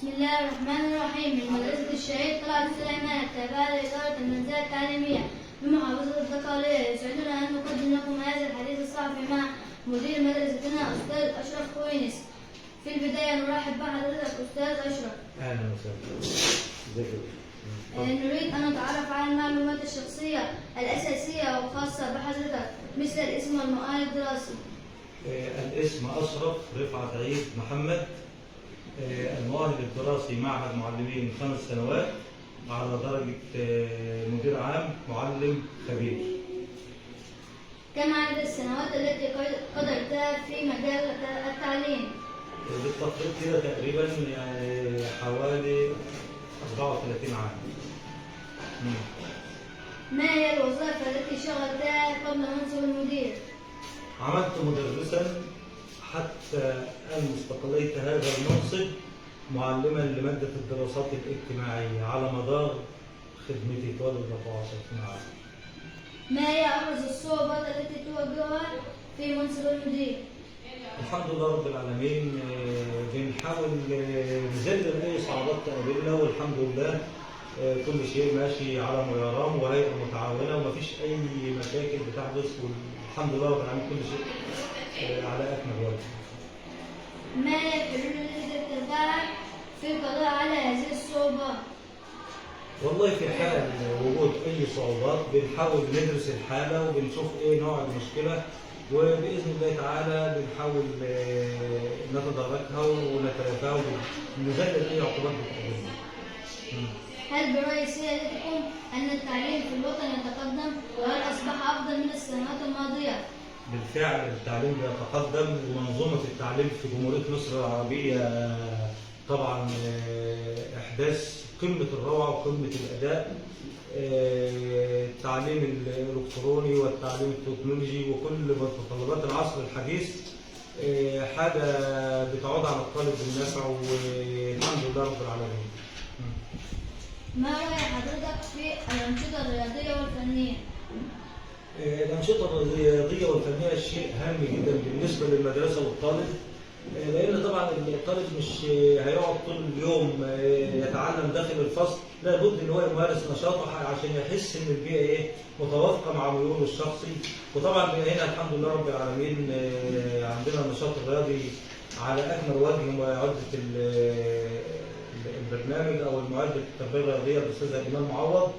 بسم الله الرحمن الرحيم. من مدرسة الشهيد طلعت سليمان التابعة لإدارة المنزلة التعليمية بمحافظة الدقهلية، يسعدنا أن نقدم لكم هذا الحديث الصحفي مع مدير مدرستنا أستاذ أشرف كوينس. في البداية نرحب بحضرتك أستاذ أشرف. أهلا وسهلا. نريد أن نتعرف على المعلومات الشخصية الأساسية والخاصة بحضرتك مثل الاسم والمؤهل الدراسي. الاسم أشرف رفعت عيد محمد. المؤهل الدراسي معهد معلمين 5 سنوات على درجة مدير عام معلم خبير. كم عدد السنوات التي قضيتها في مجال التعليم؟ بالتقريب كده تقريبا يعني حوالي 34 عام. ما هي الوظائف التي شغلتها قبل منصب المدير؟ عملت مدرسا حتى أن استقليت هذا المنصب معلما لمادة الدراسات الاجتماعية على مدار خدمتي طوال 24 عام. ما هي أبرز الصعوبات التي تواجهها في منصب المدير؟ الحمد لله رب العالمين، بنحاول نذلل أي صعوبات تقابلنا، والحمد لله كل شيء ماشي على ما يرام وهيئة متعاونة ومفيش أي مشاكل بتحدث، والحمد لله رب العالمين كل شيء على أكمل وجه. ما هي الحلول التي تتبعها في القضاء على هذه الصعوبات؟ والله في حال وجود أي صعوبات بنحاول ندرس الحالة وبنشوف إيه نوع المشكلة، وبإذن الله تعالى بنحاول نتداركها ونتلافاها ونذلل أي عقوبات بتقابلنا. هل برأي سيادتكم أن التعليم في الوطن يتقدم وهل أصبح أفضل من السنوات الماضية؟ بالفعل التعليم بيتقدم، ومنظومة التعليم في جمهورية مصر العربية طبعا إحداث قمة الروعة وقمة الأداء. التعليم الإلكتروني والتعليم التكنولوجي وكل متطلبات العصر الحديث حاجة بتعود على الطالب بالنفع، والحمد لله رب العالمين. ما رأي حضرتك في الأنشطة الرياضية والفنية؟ الأنشطة الرياضية والفنية شيء هام جدا بالنسبة للمدرسة والطالب، لأن طبعا الطالب مش هيقعد طول اليوم يتعلم داخل الفصل، لابد إن هو يمارس نشاطه عشان يحس إن البيئة متوافقة مع ميوله الشخصي. وطبعا هنا الحمد لله رب العالمين عندنا النشاط الرياضي على أكمل وجه، معدة البرنامج أو المعدة التربية الرياضية الأستاذة إيمان معوض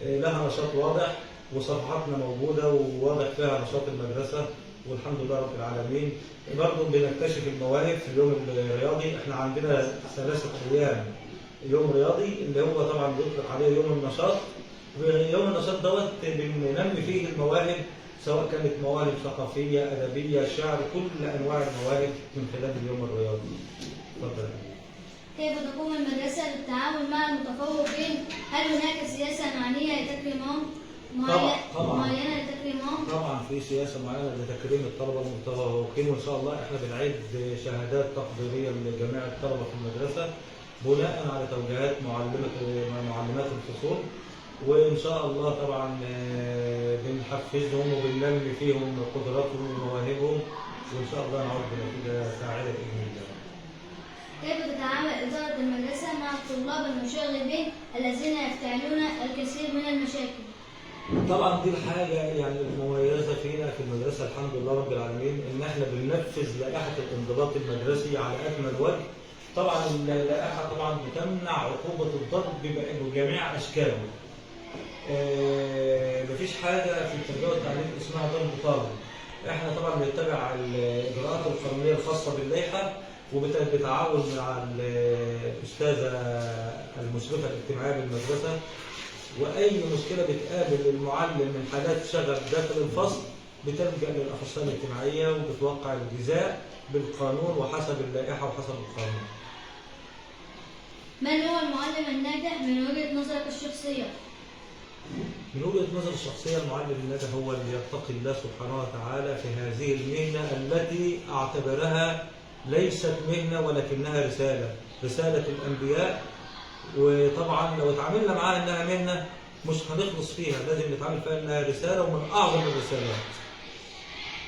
لها نشاط واضح، وصفحاتنا موجودة وواضح فيها نشاط المدرسة، والحمد لله رب العالمين. برضه بنكتشف المواهب في اليوم الرياضي. احنا عندنا 3 أيام يوم رياضي اللي هو طبعا بيطلق عليه يوم النشاط. يوم النشاط دوت بننمي فيه المواهب، سواء كانت مواهب ثقافية أدبية شعر، كل أنواع المواهب من خلال اليوم الرياضي. اتفضل. كيف تقوم المدرسة بالتعامل مع المتفوقين؟ هل هناك سياسة معنية لتكريمهم؟ معينة لتكريمهم؟ طبعا في سياسة معينة لتكريم الطلبة المتفوقين، وإن شاء الله احنا بنعيد شهادات تقديرية لجميع الطلبة في المدرسة بناء على توجيهات معلمات الفصول، وإن شاء الله طبعا بنحفزهم وبننمي فيهم قدراتهم ومواهبهم، وإن شاء الله نعود بنتيجة فاعلة بإذن الله. كيف تتعامل إدارة المدرسة مع الطلاب المشاغبين الذين يفتعلون الكثير من المشاكل؟ طبعا دي الحاجة يعني المميزة فينا في المدرسة الحمد لله رب العالمين، إن احنا بننفذ لائحة الانضباط المدرسي على أكمل وجه. طبعا اللائحة طبعا بتمنع عقوبة الضرب بجميع أشكاله. مفيش حاجة في التربية والتعليم اسمها ضرب طالب. احنا طبعا بنتبع الإجراءات القانونية الخاصة باللائحة، وبتعاون مع الأستاذة المشرفة الاجتماعية بالمدرسة، وأي مشكلة بتقابل المعلم من حالات شغب داخل الفصل بتلجأ للأخصائية الاجتماعية وبتوقع الجزاء بالقانون وحسب اللائحة وحسب القانون. من هو المعلم الناجح من وجهة نظرك الشخصية؟ من وجهة نظري الشخصية المعلم الناجح هو اللي يتقي الله سبحانه وتعالى في هذه المهنة التي أعتبرها ليست مهنة ولكنها رسالة الأنبياء. وطبعا لو اتعاملنا معاها انها مهنه مش هنخلص فيها، لازم نتعامل فيها انها رساله ومن اعظم الرسالات.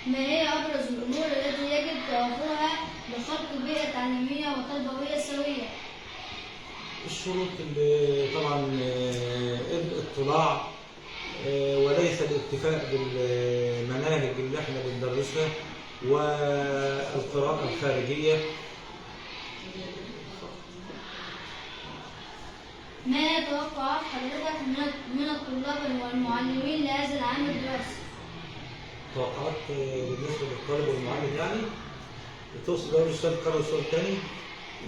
ما هي ابرز الامور التي يجب توفرها لخلق بيئه تعليميه وتربويه سويه؟ الشروط اللي طبعا الاطلاع وليس الاكتفاء بالمناهج اللي احنا بندرسها، والقراءة الخارجية. ما هي توقعات حضرتك من الطلاب والمعلمين لهذا العام الدراسي؟ توقعات بالنسبة للطالب والمعلم يعني؟ تقصد أول السؤال تكرر السؤال الثاني؟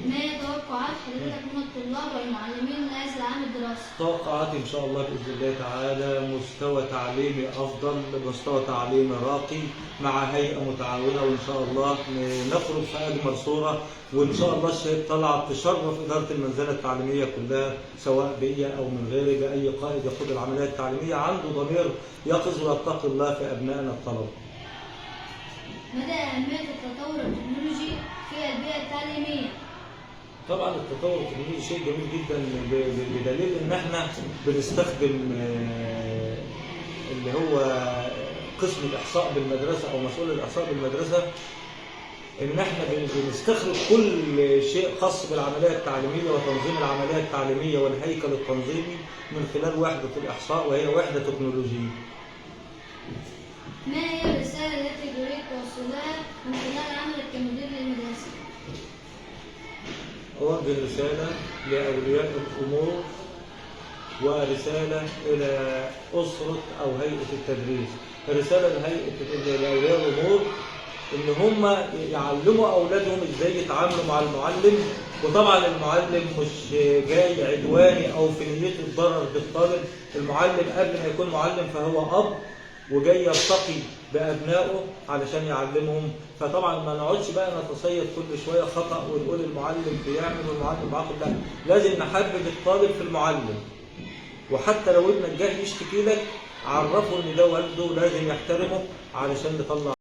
ما هي توقعات حضرتك من الطلاب والمعلمين لهذا العام الدراسي؟ توقعاتي إن شاء الله بإذن الله تعالى مستوى تعليمي أفضل، مستوى تعليمي راقي مع هيئة متعاونة، وإن شاء الله نخرج في أجمل صورة، وإن شاء الله الشهادة طلعت تشرف إدارة المنزلة التعليمية كلها سواء بيا أو من غيري، بأي قائد يقود العملية التعليمية عنده ضمير يقظ ويتقي الله في أبنائنا الطلبة. مدى أهمية التطور التكنولوجي في البيئة التعليمية؟ طبعا التطور التكنولوجي شيء جميل جدا، بدليل ان احنا بنستخدم اللي هو قسم الاحصاء بالمدرسه او مسؤول الاحصاء بالمدرسه، ان احنا بنستخرج كل شيء خاص بالعمليه التعليميه وتنظيم العمليه التعليميه والهيكل التنظيمي من خلال وحده الاحصاء، وهي وحده تكنولوجيه. ما هي الرسالة التي تريد توصلها من خلال عملك كمدير للمدرسة؟ أوجه رسالة لأولياء الأمور ورسالة إلى أسرة أو هيئة التدريس. رسالة لأولياء الأمور إن هم يعلموا أولادهم إزاي يتعاملوا مع المعلم، وطبعا المعلم مش جاي عدواني أو في نيته الضرر بالطالب، المعلم قبل ما يكون معلم فهو أب وجاي يرتقي بأبنائه علشان يعلمهم. فطبعا ما نقعدش بقى نتصيد كل شوية خطأ ونقول المعلم بيعمل والمعلم بيعاقب، لا، لازم نحبب الطالب في المعلم، وحتى لو ابنك جاي يشتكي لك عرفه ان ده والده لازم يحترمه علشان نطلع